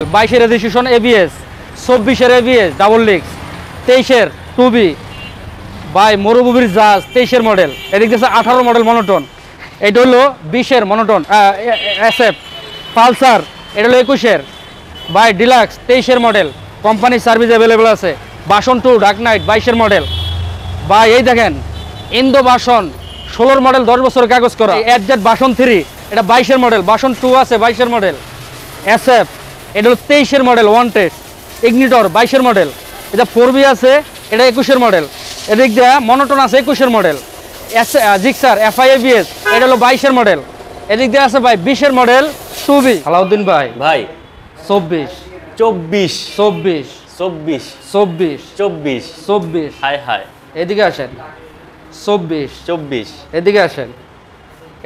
22 registration ABS, 24 ABS double disc, 23 টুবি বাই মরুভূমির জাহাজ 23 মডেল, এদিক দিয়ে 18 মডেল মনোটন, এটা হলো 20 মনোটন এসএফ পালসার, এটা হলো 21 by deluxe 23 model, company service available আছে। বাসন 2 ডার্ক নাইট 22 মডেল বা এই দেখেন ইন্দো বাসন 16 মডেল 10 বছরের কাগজ করা। এফজেড বাসন 3 এটা 22 মডেল, বাসন 2 আছে 22 মডেল এসএফ, এটা হলো 23 model one test. Ignitor 22 model, এটা 4বি আছে, এটা 21 মডেল। এদিক দিয়ে মনোটন আছে 21 মডেল জিক্সার এফআইএবিএস, এটা হলো 22 মডেল। এদিক দিয়ে আছে ভাই 20 মডেল টুবি। আলাউদ্দিন ভাই 24 24 24 24 24 24 24 হাই হাই এদিকে আসেন 24 24 এদিকে আসেন,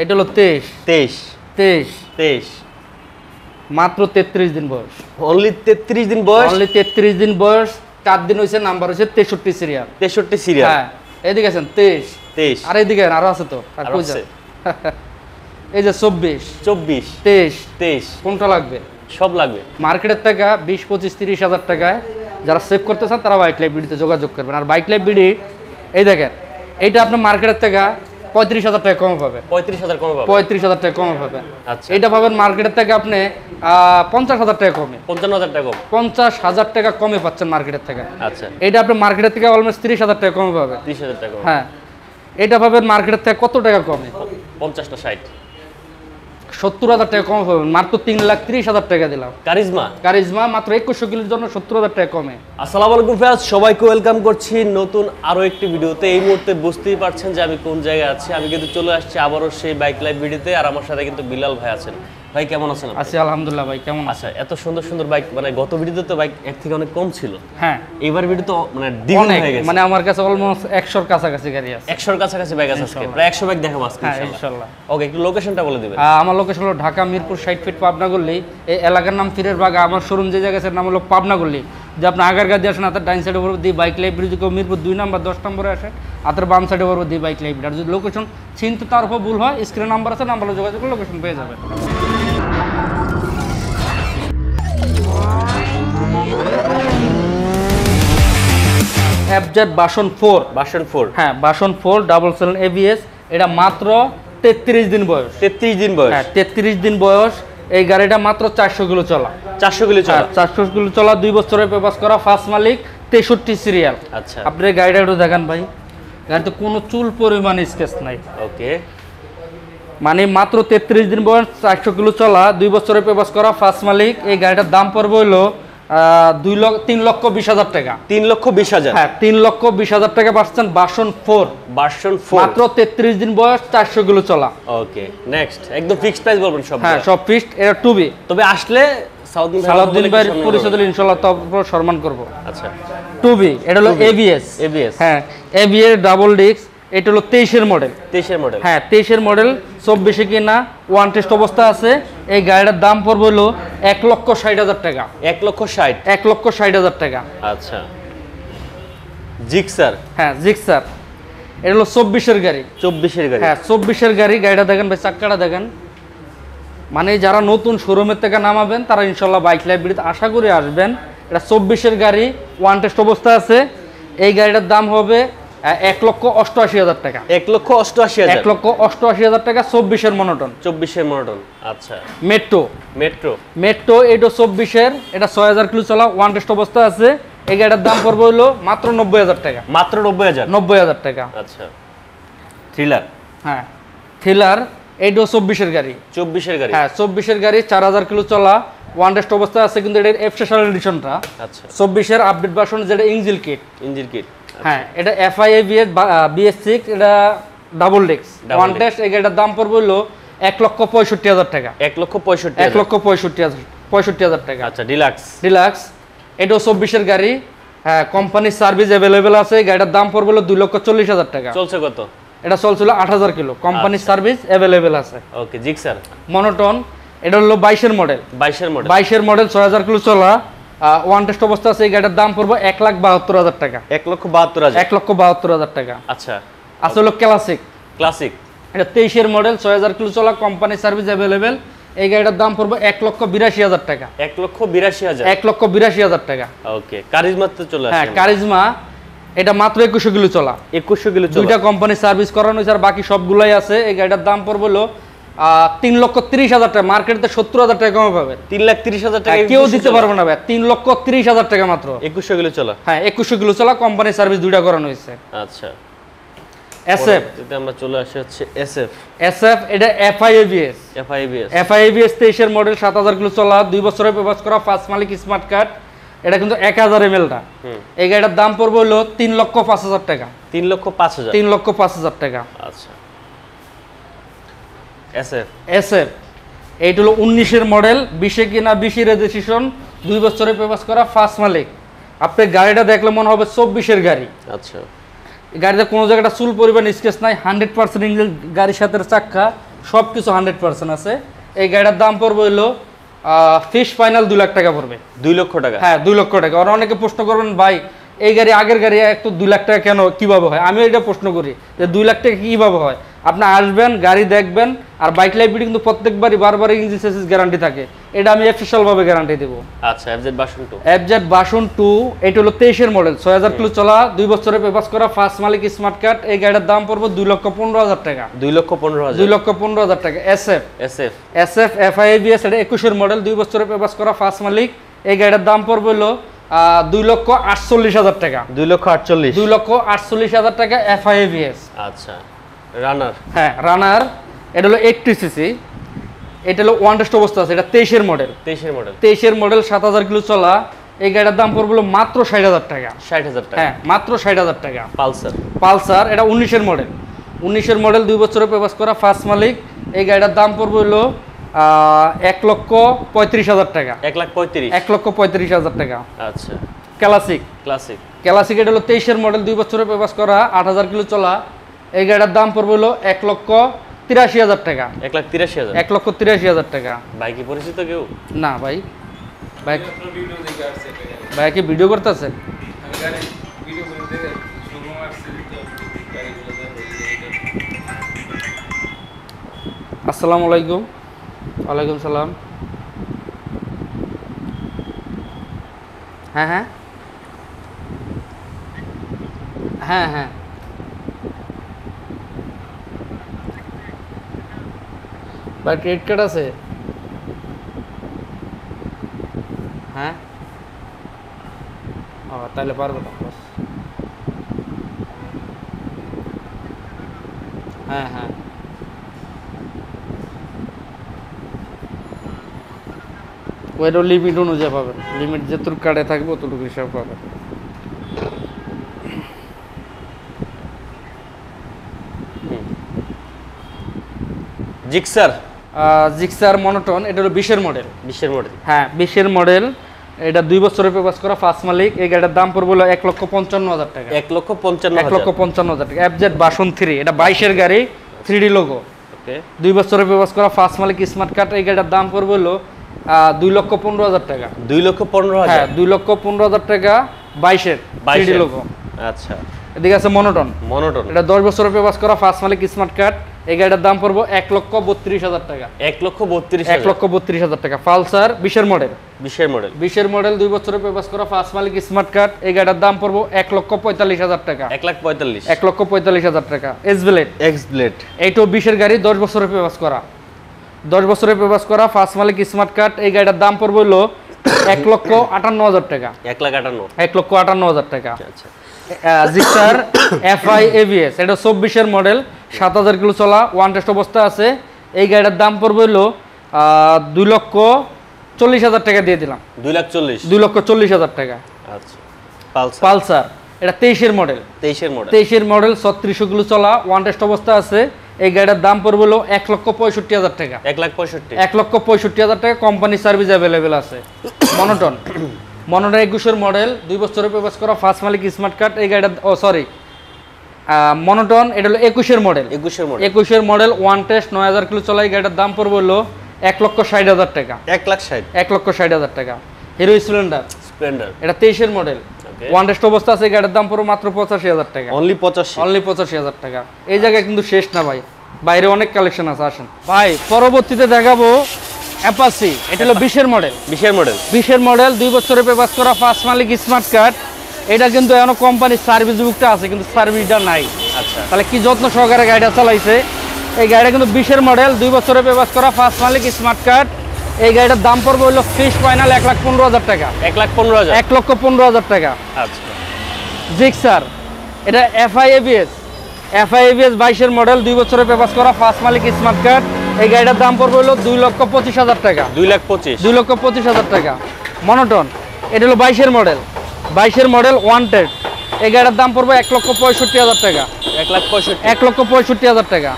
এটা হলো 23 23 23 23 মাত্র 33 দিন বয়স, অনলি 33 দিন বয়স, অনলি 33 দিন বয়স, 4 দিন হয়েছে, নাম্বার হয়েছে 63 সিরিয়াল। 63 সিরিয়াল। হ্যাঁ এদিকে আছেন 23 23 আর এদিকে আরো আছে তো, আর আরো কই আছে। যায়? এই যে 24 24 23 23 কোনটা লাগবে? সব লাগবে। মার্কেটের টাকা 20 25 30 হাজার টাকায় যারা সেভ করতে চান তারা বাইক লাইফ বিডিতে যোগাযোগ করবেন। আর বাইক লাইফ বিডি এই দেখেন, এইটা আপনি মার্কেটের টাকা 35,000 টাকা কম পাবেন, 35,000 কম পাবে। 35,000 টাকা কম পাবেন। আচ্ছা। এটা পাবেন মার্কেটের থেকে আপনি 50,000 টাকা কমে, 55,000 টাকা কম। 50,000 টাকা কমে পাচ্ছেন মার্কেটের থেকে। আচ্ছা, এটা আপনি মার্কেটের থেকে অলমোস্ট 30,000 টাকা কমে পাবেন। 30,000 টাকা কম। হ্যাঁ এটা পাবেন মার্কেটের থেকে কত টাকা কমে? 50 না 60। 70,000 টাকা কমে পাবেন, মাত্র 3,30,000 টাকা দিলাম। কারিজমা কারিজমা মাত্র 2100 কিলোর জন্য 70,000 টাকা কমে। আসসালামু আলাইকুম ফ্রেন্ডস, সবাইকে ওয়েলকাম করছি নতুন আরো একটি ভিডিওতে। এই মুহূর্তে বুঝতেই পারছেন যে আমি কোন জায়গায় আছি। আমি কিন্তু চলে আসছি আবারও সেই বাইক লাইভ ভিডিওতে, আর আমার সাথে কিন্তু বিলাল ভাই আছেন। ভাই কেমন আছেন আপনি? আছি আলহামদুলিল্লাহ। ভাই কেমন আছেন? আচ্ছা, এত সুন্দর সুন্দর বাইক, মানে গত ভিডিওতে তো বাইক এর থেকে অনেক কম ছিল, হ্যাঁ এবার ভিডিও তো মানে দ্বিগুণ অনেক, হয়ে গেছে। মানে আমার কাছে অলমোস্ট 100-র কাছাকাছি গাড়ি আছে। 100-র কাছাকাছি বাইক আছে আজকে, প্রায় 100 বাইক দেখাবো আজকে হ্যাঁ ইনশাআল্লাহ। ইনশাআল্লাহ। ওকে, একটু লোকেশনটা বলে দিবেন। আমার লোকেশন হলো ঢাকা মিরপুর 60 ফিট পাবনা গল্লি। এই এলাকার নাম ফিরের বাগ। আমার শোরুম যে জায়গায় নাম হলো পাবনা গল্লি। যে আপনি আগারগাঁ দিয়ে আসেন, হাতের ডাইন সাইডে বলবো দি বাইক লাইব্রেরি, যদি কেউ মিরপুর 2 নম্বর 10 নম্বরে আসে হাতের বাম সাইডে বলবো দি বাইক লাইব্রেরি। আর যদি লোকেশন চিনতে তার উপর ভুল হয়, স্ক্রিনে নাম্বার আছে, নাম্বারে যোগাযোগ করে লোকেশন পেয়ে যাবেন। এফজেড বাসন 4, ভার্সন 4, হ্যাঁ বাসন 4 ডাবল সেলেন এবিএস, এটা মাত্র 33 দিন বয়স। 33 দিন বয়স। হ্যাঁ 33 দিন বয়স। এই গাড়িটা মাত্র 400 কিলো চলা। 400 কিলো চলা। 400 কিলো চলা, 2 বছরের পেপারস করা, ফার্স্ট মালিক, 63 সিরিয়াল। আচ্ছা, আপনি এই গাড়িটা একটু দেখেন ভাই, গাড়িতে কোনো চুল পরিমাণ স্কেচ নাই। ওকে, মানে মাত্র 33 দিন বয়স, 400 কিলো চলা, 2 বছরের পেপারস করা, ফার্স্ট মালিক। এই গাড়িটার দাম পড়বে হলো 3,20,000 টাকা। 3,20,000। হ্যাঁ 3,20,000 টাকা পাচ্ছেন বাসন 4, ভার্সন 4, মাত্র 33 দিন বয়স, 400 কিলো চলা। ওকে, নেক্সট একদম ফিক্সড প্রাইস বলবেন সব। হ্যাঁ সব ফিক্সড। এটা টুবি। তবে আসলে সালাউদ্দিন ভাইয়ের পরিচয় দিলে ইনশাআল্লাহ তারপর সম্মান করব। আচ্ছা, টুবি, এটা হলো এবিএস। এবিএস, হ্যাঁ এবিএস ডাবল ডিস্ক, এটা হলো 23 মডেল। 23 মডেল। হ্যাঁ 23 মডেল, 24 কিনা, ওয়ান টেস্ট অবস্থা আছে। এই গাড়িটার দাম পড়বে হলো 1,60,000 টাকা। 1,60,000। 1,60,000 টাকা। আচ্ছা, জিক্সার। হ্যাঁ জিক্সার, এটা হলো 24-এর গাড়ি। 24-এর গাড়ি। হ্যাঁ 24-এর গাড়ি। গাড়িটা দেখেন ভাই, চাক্কাটা দেখেন। মানে যারা নতুন শোরুমের থেকে নামাবেন তারা ইনশাল্লাহ বাইক লাইব্রেরিতে আশা করে আসবেন। এটা 24-এর গাড়ি, ওয়ান টেস্ট অবস্থা আছে। এই গাড়িটার দাম হবে 1,88,000 টাকা। 1,88,000। 1,88,000 টাকা, 24-এর মনোটন। 24-এর মডেল। আচ্ছা, মেট্রো। মেট্রো। মেট্রো, এটা 24-এর, এটা 6,000 কিলো চলা, ওয়ান টেস্ট অবস্থা আছে। এই গাড়িটার দাম পড়বে হলো মাত্র 90,000 টাকা। মাত্র 90,000। 90,000 টাকা। আচ্ছা, থ্রিলার। হ্যাঁ থ্রিলার, এইটাও 24-এর গাড়ি। 24-এর গাড়ি। হ্যাঁ 24-এর গাড়ি, 4,000 কিলো চলা, ওয়ান টেস্ট অবস্থা আছে। কিন্তু এটার এফ স্পেশাল এডিশনটা আচ্ছা, 24-এর আপডেট ভার্সন, যেটা ইঞ্জিন কিট। Engine kit. হ্যাঁ এটা এফআইএবিএস BS6, এটা ডাবল ডিস্ক, ওয়ান টেস্ট। এই গাড়িটার দাম পড়বে হলো 1,65,000 টাকা। 1,65,000। 1,65,000 টাকা। আচ্ছা, ডিলাক্স। ডিলাক্স, এটাও 24-এর গাড়ি। হ্যাঁ কোম্পানির সার্ভিস অ্যাভেলেবেল আছে। এই গাড়িটার দাম পড়বে হলো 2,40,000 টাকা। চলছে কত? এটা চলছিল 8,000 কিলো, কোম্পানির সার্ভিস অ্যাভেলেবেল আছে। ওকে, জিক্সার। মনোটন, এটা হলো 22-এর মডেল। 22-এর মডেল। 22-এর মডেল, 6,000 কিলো চলা, ওয়ান টেস্ট অবস্থা আছে। এই গাড়িটার দাম পড়বে 1,72,000 টাকা। 1,72,000। 1,72,000 টাকা। আচ্ছা, আসলে ক্লাসিক। ক্লাসিক। এটা 23-এর মডেল, 6,000 কিলো চলা, কোম্পানির সার্ভিস অ্যাভেলেবেল। এই গাড়িটার দাম পড়বে 1,82,000 টাকা। 1,82,000 1,82,000 টাকা। ওকে, কারিজমাতে চলে আসে। হ্যাঁ, কারিজমা এটা মাত্র 2100 কিলো চলা। 2100 কিলো চলা। দুইটা কোম্পানি সার্ভিস করানো হয়েছে, আর বাকি সবগুলাই আছে। এই গাড়িটার দাম পড়বে হলো 3,30,000 টাকা। মার্কেটে 70,000 টাকা কমে পাবেন। 3,30,000 টাকা কেউ দিতে পারবে না ভাই। 3,30,000 টাকা মাত্র। 2100 কিলো চলা। হ্যাঁ, 2100 কিলো চলা, কোম্পানি সার্ভিস দুইটা করানো হয়েছে। আচ্ছা, এসএফ এতে আমরা চলে আসি হচ্ছে এসএফ। এসএফ এটা এফআই এবিএস। এফআই এবিএস 23 এর মডেল, 7000 কিলো চলা, 2 বছরের পেপারস করা, ফার্স্ট মালিক স্মার্ট কার্ড। এটা কিন্তু 1000 ml টা। এই গাড়িটার দাম পড়বে হলো 3,05,000 টাকা। 3,05,000। 3,05,000 টাকা। আচ্ছা, এসএফ। এসএফ এইটা হলো 19 এর মডেল, 20 কিনা, 20 রেজিস্ট্রেশন, 2 বছরের পেপারস করা, ফার্স্ট মালিক। আপনি গাড়িটা দেখলে মনে হবে 24 এর গাড়ি। আচ্ছা, গাড়িতে কোনো জায়গাটা চুল পরিমাণ স্কেচ নাই, 100% ইঞ্জিন, গাড়ির সাথে চাক্কা সব কিছু 100% আছে। এই গাড়িটার দাম পড়বে হলো ফিক্স ফাইনাল 2 লাখ টাকা পড়বে। 2 লক্ষ টাকা? হ্যাঁ, 2 লক্ষ টাকা। আর অনেকে প্রশ্ন করবেন, ভাই এই গাড়ি আগের গাড়ি একটু 2 লাখ টাকা কেন, কিভাবে হয়? আমি এটা প্রশ্ন করি যে 2 লাখ টাকা কিভাবে হয়। আপনি আসবেন, গাড়ি দেখবেন, আর বাইক লাইফ কিন্তু প্রত্যেকবারই বারবার ইঞ্জিন চেসিস গ্যারান্টি থাকে। এটা আমি অফিশিয়াল ভাবে গ্যারান্টি দেব। আচ্ছা, এফজেড ভার্সন 2। এফজেড ভার্সন 2 এটা হলো 23 এর মডেল, 6000 কিলো চলা, 2 বছরের পেপারস করা, ফার্স্ট মালিক স্মার্ট কার্ড। এই গাড়ির দাম পড়বে 2,15,000 টাকা। 2,15,000। 2,15,000 টাকা। এসএফ। এসএফ এফআই এবিএস এটা 21 এর মডেল, 2 বছরের পেপারস করা, ফার্স্ট মালিক। এই গাড়ির দাম পড়বে হলো 2,48,000 টাকা। 2,48,000। 2,48,000 টাকা এফআই এবিএস। আচ্ছা, রানার। হ্যাঁ, রানার এটা হলো 80 সিসি। এটা হলো ওয়ান টেস্ট অবস্থা আছে। এটা 23 এর মডেল। 23 এর মডেল, 7000 কিলো চলা। এই গাড়ির দাম পড়বে হলো মাত্র 60,000 টাকা। 60,000 টাকা? হ্যাঁ, মাত্র 60,000 টাকা। পালসার এটা 19 এর মডেল। 19 এর মডেল, 2 বছরের পেপারস করা, ফার্স্ট মালিক। এই গাড়িটার দাম পড়বে হলো 1,35,000 টাকা। 1,35,000 টাকা। আচ্ছা, ক্লাসিক এটা হলো 23 এর মডেল, 2 বছরের পেপারস করা, 8000 কিলো চলা। এই গাড়িটার দাম পড়বে হলো 1,83,000 টাকা। 1,83,000 টাকা। ভাই কি পরিচিত কেউ? না ভাই, ভাই কি ভিডিও করতেছে? আসসালামু আলাইকুম। ওয়ালাইকুম সালাম। হ্যাঁ হ্যাঁ হ্যাঁ হ্যাঁ ভাই, ক্রেডিট কার্ড আছে? হ্যাঁ, ও তাহলে পারবো না। হ্যাঁ হ্যাঁ, ওইটা লিমিট অনুযায়ী পাবেন। লিমিট যেটুকু কার্ডে থাকবে অতটুকু হিসাব পাবেন। জিক্সার মনোটন এটা হলো 20 এর মডেল। হ্যাঁ, 20 এর মডেল। এটা 2 বছরের পেপারস করা, ফার্স্ট মালিক। এই গাড়ির দাম পড়বে হলো 1,55,000 টাকা। 1,55,000 টাকা। এফজেড ভার্সন 3 এটা 22 এর গাড়ি, 3D লোগো। ওকে, 2 বছরের পেপারস করা, ফার্স্ট মালিক স্মার্ট কার্ড। এই গাড়ির দাম পড়বে হলো 2,15,000 টাকা। 2,15,000? হ্যাঁ, 2,15,000 টাকা, 22 এর 3D লোগো। আচ্ছা, এদিকে আছে মনোটন। এটা 10 বছরের পেপারস করা, ফার্স্ট মালিক স্মার্ট কার্ড। এই গাড়িটার দাম পড়বে 1,32,000 টাকা। 1,32,000 টাকা। পালসার 20 এর মডেল। 20 এর মডেল, 2 বছরের পেপারস করা, ফার্স্ট মালিক স্মার্ট কার্ড। এই গাড়িটার দাম পড়বে 1,45,000 টাকা। 1,45,000 টাকা। এক্সব্লেড এইটাও 20 এর গাড়ি, 10 বছরের পেপারস করা। 10 বছরের পেপারস করা, ফার্স্ট মালিক স্মার্ট কার্ড। এই গাড়িটার দাম পড়বে হলো 1,58,000 টাকা। 1,58,000 টাকা। আচ্ছা, জিক্সার এফআই এবিএস এটা 24 এর মডেল, 7000 কিলো চলা, ওয়ান টেস্ট অবস্থা আছে। এই গাড়িটার দাম পড়বে হলো 2,40,000 টাকা দিয়ে দিলাম। 2,40,000 টাকা। আচ্ছা, পালসার এটা 23 এর মডেল। 3600 কিলো চলা, ওয়ান টেস্ট অবস্থা আছে। এই গাড়িটার দাম পড়বে হলো 1,65,000 টাকা। 1,65,000 টাকা। কোম্পানি সার্ভিস অ্যাভেলেবেল আছে। মনোটন 21 এর মডেল, 2 বছরের পেপারস করা, ফার্স্ট মালিক স্মার্ট কার্ড। এই গাড়িটা মনোটন এটা হলো 21 এর মডেল। 21 এর মডেল, ওয়ান টেস্ট, 9000 কিলো চলা। এই গাড়িটার দাম পড়বে হলো 1,60,000 টাকা। 1,60,000 টাকা। হিরো স্প্লেন্ডার এটা 23 এর মডেল, ওয়ান টেস্ট অবস্থা আছে। এই গাড়ির দাম পড়বে মাত্র 85,000 টাকা। অনলি 85,000 টাকা। এই জায়গায় কিন্তু শেষ না ভাই, বাইরে অনেক কালেকশন আছে, আসেন ভাই। পরবর্তীতে দেখাবো অ্যাপাচি, এটা হলো 20 এর মডেল। 20 এর মডেল, 2 বছরের পেপার করা, ফার্স্ট মালিক, স্মার্ট কার্ড। এটা কিন্তু এখনো কোম্পানির সার্ভিস বুকটা আছে, কিন্তু সার্ভিসটা নাই। আচ্ছা, তাহলে কি যত্ন সহকারে গাড়িটা চালাইছে। এই গাড়িটা কিন্তু 20 এর মডেল, 2 বছরের পেপার করা, ফার্স্ট মালিক, স্মার্ট কার্ড। এই গাড়িটার দাম পড়বে হলো ফিক্স ফাইনাল 1,15,000 টাকা। 1,15,000। 1,15,000 টাকা। আচ্ছা, জিক্সার, এটা FI-ABS 22 এর মডেল, 2 বছরের পেপার করা, ফার্স্ট মালিক, স্মার্ট কার্ড। এই গাড়িটার দাম পড়বে হলো 2,25,000 টাকা। 2,25,000। 2,25,000 টাকা। মনোটন, এটা হলো 22 এর মডেল, 22 এর মডেল, ওয়ান্টেড। এই গাড়িটার দাম পড়বে 1,65,000 টাকা। 1,65,000। 1,65,000 টাকা।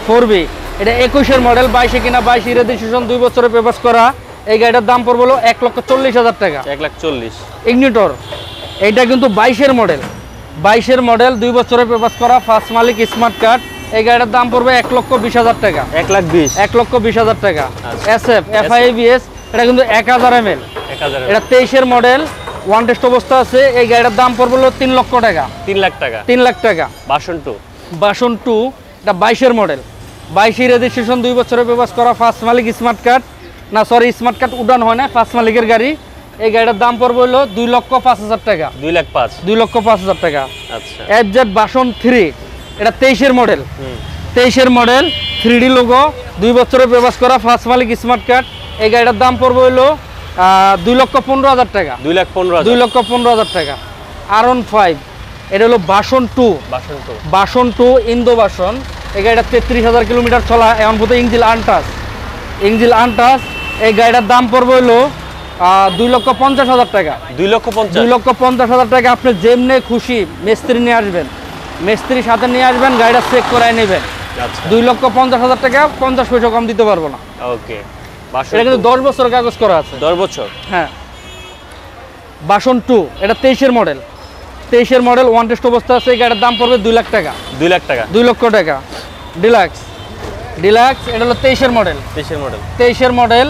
4B। এটা 21 এর মডেল, 22 কিনা 22 রেজিস্ট্রেশন, 2 বছরের পেপার করা। এই গাড়িটার দাম পড়বে হলো 1,40,000 টাকা। 1,40,000। ইগনিটর, এইটা কিন্তু 22 এর মডেল, 22 এর মডেল, 2 বছরের পেপার করা, ফার্স্ট মালিক, স্মার্ট কার্ড। এই গাড়িটার দাম পড়বে 1,20,000 টাকা। 1,20,000। 1,20,000 টাকা। আচ্ছা। SF FI-ABS, এটা কিন্তু 1000 ml, 1000। এটা 23 এর মডেল, ওয়ান টেস্ট অবস্থা আছে। এই গাড়িটার দাম পড়বে হলো 3 লক্ষ টাকা। 3 লাখ টাকা। 3 লাখ টাকা। ভার্সন 2। এটা 22 এর মডেল, 22 রেজিস্ট্রেশন, 2 বছরের পেপার করা, ফার্স্ট মালিক, স্মার্ট কার্ড। না সরি, স্মার্ট কার্ড উড়ান হয় না, ফার্স্ট মালিকের গাড়ি। এই গাড়িটার দাম পড়বে হলো 2,05,000 টাকা। 2,05,000। 2,05,000 টাকা। আচ্ছা। FZ ভার্সন 3, এটা 23 এর মডেল, 23 এর মডেল, 3D লোগো, 2 বছরের পেপার করা, ফার্স্ট মালিক, স্মার্ট কার্ড। এই গাড়িটার দাম পড়বে হলো 2,15,000 টাকা। 2,15,000। 2,15,000 টাকা। R15, এটা হলো ভার্সন 2, ভার্সন 2 ইন্দো ভার্সন। এই গাড়িটা 33,000 কিলোমিটার চলা, এখন পর্যন্ত ইঞ্জিল আনটাচ। এই গাড়িটার দাম পড়বে হলো 2,50,000 টাকা। 2,50,000 টাকা। আপনি যেমনি খুশি মিস্ত্রি নিয়ে আসবেন, মিস্ত্রির সাথে নিয়ে আসবেন, গাড়িটা চেক করায় নেবেন। আচ্ছা। 2,50,000 টাকা, 50 পয়সা কম দিতে পারবো না। ওকে। এটা কিন্তু 10 বছর কাগজ করা আছে। 10 বছর। হ্যাঁ। ভার্সন 2, এটা 23 এর মডেল, 23 এর মডেল, ওয়ান টেস্ট অবস্থা আছে। এই গাড়ির দাম পড়বে 2 লাখ টাকা। 2 লাখ টাকা। 2 লক্ষ টাকা। ডিলাক্স, এটা হলো 23 এর মডেল, 23 এর মডেল,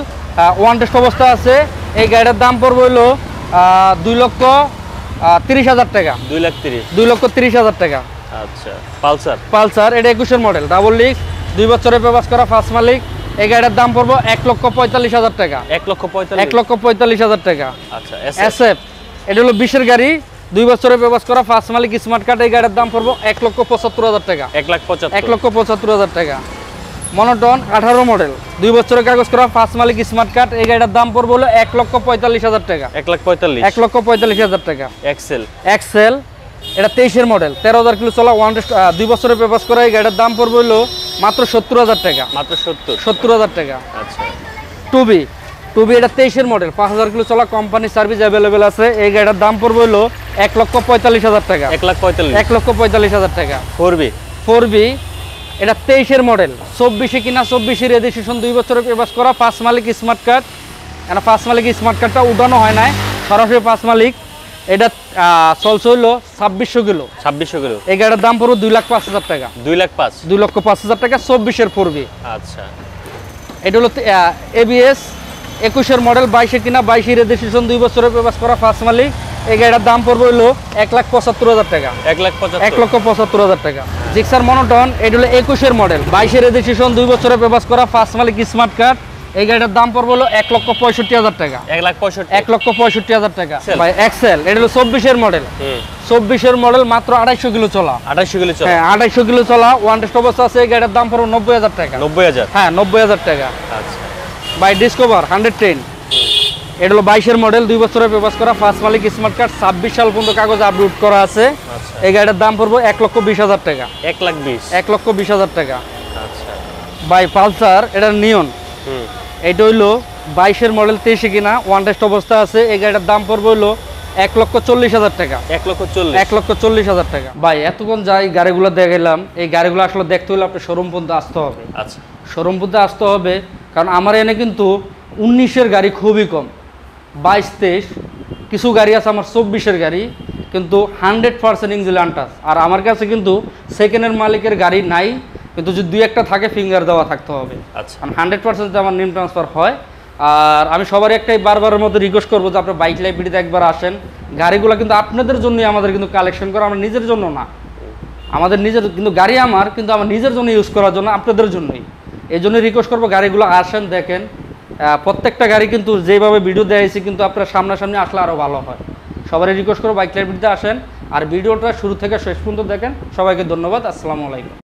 ওয়ান টেস্ট অবস্থা আছে। এই গাড়ির দাম পড়বে হলো 2,30,000 টাকা। 2,30,000 টাকা। আচ্ছা। পালসার, এটা 21 এর মডেল, ডাবল লিক্স, 2 বছরের পেপার করা, ফার্স্ট মালিক। এই গাড়ির দাম পড়বে 1,45,000 টাকা। 1,45,000 টাকা। আচ্ছা। SF, এটা হলো 20 এর গাড়ি, 2 বছরের পেপার করা, ফার্স্ট মালিক, স্মার্ট কার্ড। এই গাড়ির দাম পড়বে 1,75,000 টাকা। 1,75,000 টাকা। মনোটন 18 মডেল, 2 বছরের কাগজ করা, ফার্স্ট মালিক, স্মার্ট কার্ড। এই গাড়িটার দাম পড়বে হলো 1,45,000 টাকা। 1,45,000 টাকা। এক্সেল, এটা 23 এর মডেল, 13,000 কিলো চলা, 2 বছরের পেপার করা। এই গাড়িটার দাম পড়বে হলো মাত্র 70,000 টাকা। 70,000 টাকা। আচ্ছা। টুবি, এটা 23 এর মডেল, 5,000 কিলো চলা, কোম্পানি সার্ভিস অ্যাভেলেবেল আছে। এই গাড়িটার দাম পড়বে হলো 1,45,000 টাকা। 1,45,000 টাকা। 4B, এটা 23 এর মডেল, 24 কিনা 24 রেজিস্ট্রেশন, 2 বছরের পেপার করা, ফার্স্ট মালিক, স্মার্ট কার্ড। এটা ফার্স্ট মালিক স্মার্ট কার্ডটা উঠানো হয় নাই, সরাসরি ফার্স্ট মালিক। এটা চলছে হলো 2600 কিলো। এই গাড়ির দাম পড়বে 2,05,000 টাকা। 2,05,000 টাকা। 24 এর 4B। আচ্ছা। এটা হলো ABS 21 এর মডেল, 22 কিনা 22 রেজিস্ট্রেশন, 2 বছরের পেপার করা, ফার্স্ট মালিক। এই গাড়িটার দাম পড়বে হলো 1,75,000 টাকা। 1,75,000 টাকা। জিক্সার মনোটন, এটা হলো 21 এর মডেল, 22 রেজিস্ট্রেশন, 2 বছরের পেপার করা, ফার্স্ট মালিক, স্মার্ট কার্ড। এই গাড়িটার দাম পড়বে হলো 1,65,000 টাকা। 1,65,000 টাকা। ভাই এক্সেল, এটা হলো 24 এর মডেল, 24 এর মডেল, মাত্র 250 কিলো চলা। 250 কিলো চলা। হ্যাঁ, 250 কিলো চলা, ওয়ান টেস্ট অবস্থা আছে। এই গাড়িটার দাম পড়বে 90,000 টাকা। 90,000? হ্যাঁ, 90,000 টাকা। আচ্ছা। ভাই ডিসকভার 110, এটা হলো 22 এর মডেল, 2 বছরের পেপার করা, ফার্স্ট মালিক, স্মার্ট কার্ড, 26 সাল পর্যন্ত কাগজ আপডেট করা আছে। এই গাড়িটার দাম পড়বে 1,20,000 টাকা। 1,20,000 টাকা। আচ্ছা। ভাই পালসার, এটা নিয়ন, এটা হইলো 22 এর মডেল, 23 কিনা, ওয়ান টেস্ট অবস্থা আছে। এই গাড়িটার দাম পড়বে হলো 1,40,000 টাকা। 1,40,000 টাকা। ভাই এতক্ষণ যাই গাড়িগুলো দেখাইলাম, এই গাড়িগুলো আসলে দেখতে হলে আপনি শোরুম পর্যন্ত আসতে হবে। আচ্ছা। শোরুম পর্যন্ত আসতে হবে, কারণ আমার এনে কিন্তু 19-এর গাড়ি খুবই কম, 22-23, কিছু গাড়ি আছে আমার 24-এর গাড়ি, কিন্তু 100% ইঞ্জিন আনটাচ। আর আমার কাছে কিন্তু সেকেন্ডের মালিকের গাড়ি নাই, কিন্তু যদি 2-1টা থাকে ফিঙ্গার দেওয়া থাকতে হবে। আচ্ছা। 100% আমার নেম ট্রান্সফার হয়। আর আমি সবার একটাই বারবারের মধ্যে রিকোয়েস্ট করবো যে আপনার বাইক লাইব্রেরিতে একবার আসেন। গাড়িগুলো কিন্তু আপনাদের জন্যই আমাদের কিন্তু কালেকশন করা, আমরা নিজের জন্য না, আমাদের নিজের কিন্তু গাড়ি আমার, কিন্তু আমার নিজের জন্য ইউজ করার জন্য, আপনাদের জন্যই। এই জন্য রিকোয়েস্ট করবো গাড়িগুলো আসেন দেখেন, প্রত্যেকটা গাড়ি কিন্তু যেভাবে ভিডিও দেখাইছি কিন্তু আপনারা সামনাসামনি আসলে আরও ভালো হয়। সবারই রিকোয়েস্ট করবো বাইক লাইভ ভিডিওতে আসেন আর ভিডিওটা শুরু থেকে শেষ পর্যন্ত দেখেন। সবাইকে ধন্যবাদ, আসসালামু আলাইকুম।